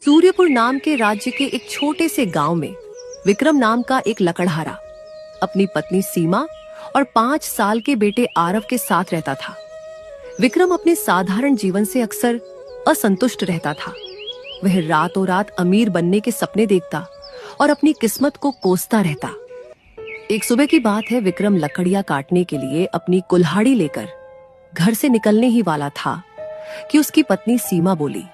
सूर्यपुर नाम के राज्य के एक छोटे से गांव में विक्रम नाम का एक लकड़हारा अपनी पत्नी सीमा और 5 साल के बेटे आरव के साथ रहता था। विक्रम अपने साधारण जीवन से अक्सर असंतुष्ट रहता था। वह रातों रात अमीर बनने के सपने देखता और अपनी किस्मत को कोसता रहता। एक सुबह की बात है, विक्रम लकड़ियां काटने के लिए अपनी कुल्हाड़ी लेकर घर से निकलने ही वाला था कि उसकी पत्नी सीमा बोली,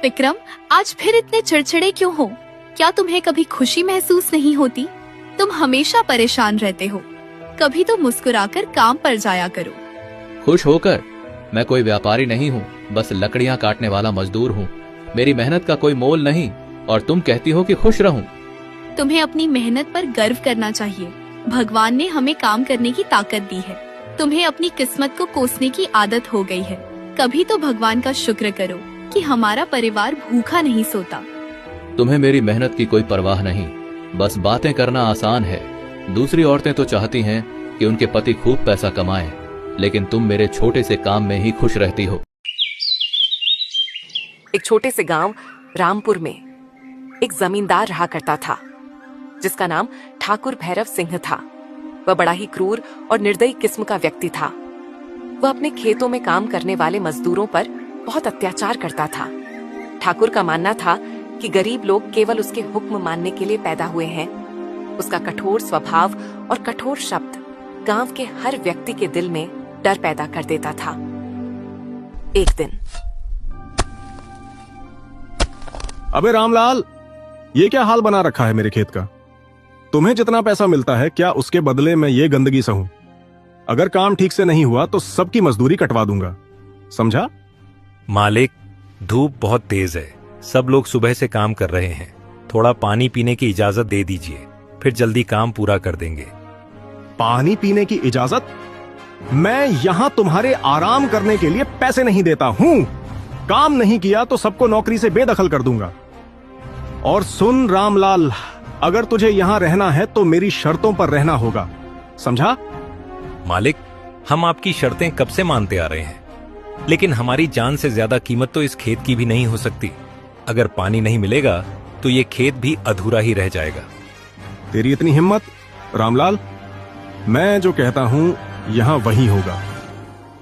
विक्रम, आज फिर इतने चिड़चिड़े क्यों हो? क्या तुम्हें कभी खुशी महसूस नहीं होती? तुम हमेशा परेशान रहते हो। कभी तो मुस्कुराकर काम पर जाया करो। खुश होकर? मैं कोई व्यापारी नहीं हूँ, बस लकड़ियाँ काटने वाला मजदूर हूँ। मेरी मेहनत का कोई मोल नहीं और तुम कहती हो कि खुश रहूं। तुम्हें अपनी मेहनत पर गर्व करना चाहिए। भगवान ने हमें काम करने की ताकत दी है। तुम्हें अपनी किस्मत को कोसने की आदत हो गई है। कभी तो भगवान का शुक्र करो कि हमारा परिवार भूखा नहीं सोता। तुम्हें मेरी मेहनत की कोई परवाह नहीं, बस बातें करना आसान है। दूसरी औरतें तो चाहती हैं कि उनके पति खूब पैसा कमाएं, लेकिन तुम मेरे छोटे से काम में ही खुश रहती हो। एक छोटे से गांव रामपुर में एक जमींदार रहा करता था जिसका नाम ठाकुर भैरव सिंह था। वह बड़ा ही क्रूर और निर्दयी किस्म का व्यक्ति था। वह अपने खेतों में काम करने वाले मजदूरों पर बहुत अत्याचार करता था। ठाकुर का मानना था कि गरीब लोग केवल उसके हुक्म मानने के लिए पैदा हुए हैं। उसका कठोर स्वभाव और कठोर शब्द गांव के हर व्यक्ति के दिल में डर पैदा कर देता था। एक दिन, अबे रामलाल, ये क्या हाल बना रखा है मेरे खेत का? तुम्हें जितना पैसा मिलता है, क्या उसके बदले मैं ये गंदगी सहूं? अगर काम ठीक से नहीं हुआ तो सबकी मजदूरी कटवा दूंगा, समझा? मालिक, धूप बहुत तेज है। सब लोग सुबह से काम कर रहे हैं। थोड़ा पानी पीने की इजाजत दे दीजिए, फिर जल्दी काम पूरा कर देंगे। पानी पीने की इजाजत? मैं यहाँ तुम्हारे आराम करने के लिए पैसे नहीं देता हूँ। काम नहीं किया तो सबको नौकरी से बेदखल कर दूंगा। और सुन रामलाल, अगर तुझे यहाँ रहना है तो मेरी शर्तों पर रहना होगा, समझा? मालिक, हम आपकी शर्तें कब से मानते आ रहे हैं, लेकिन हमारी जान से ज्यादा कीमत तो इस खेत की भी नहीं हो सकती। अगर पानी नहीं मिलेगा तो ये खेत भी अधूरा ही रह जाएगा। तेरी इतनी हिम्मत? रामलाल, मैं जो कहता हूँ यहाँ वही होगा।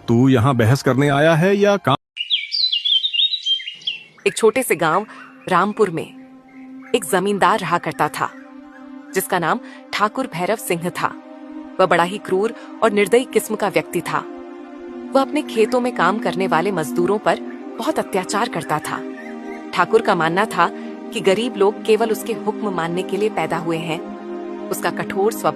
तू यहाँ बहस करने आया है या काम? एक छोटे से गांव रामपुर में एक जमींदार रहा करता था जिसका नाम ठाकुर भैरव सिंह था। वह बड़ा ही क्रूर और निर्दयी किस्म का व्यक्ति था। वह अपने खेतों में काम करने वाले मजदूरों पर बहुत अत्याचार करता था। ठाकुर का मानना था कि गरीब लोग केवल उसके हुक्म मानने के लिए पैदा हुए हैं। उसका कठोर स्वभाव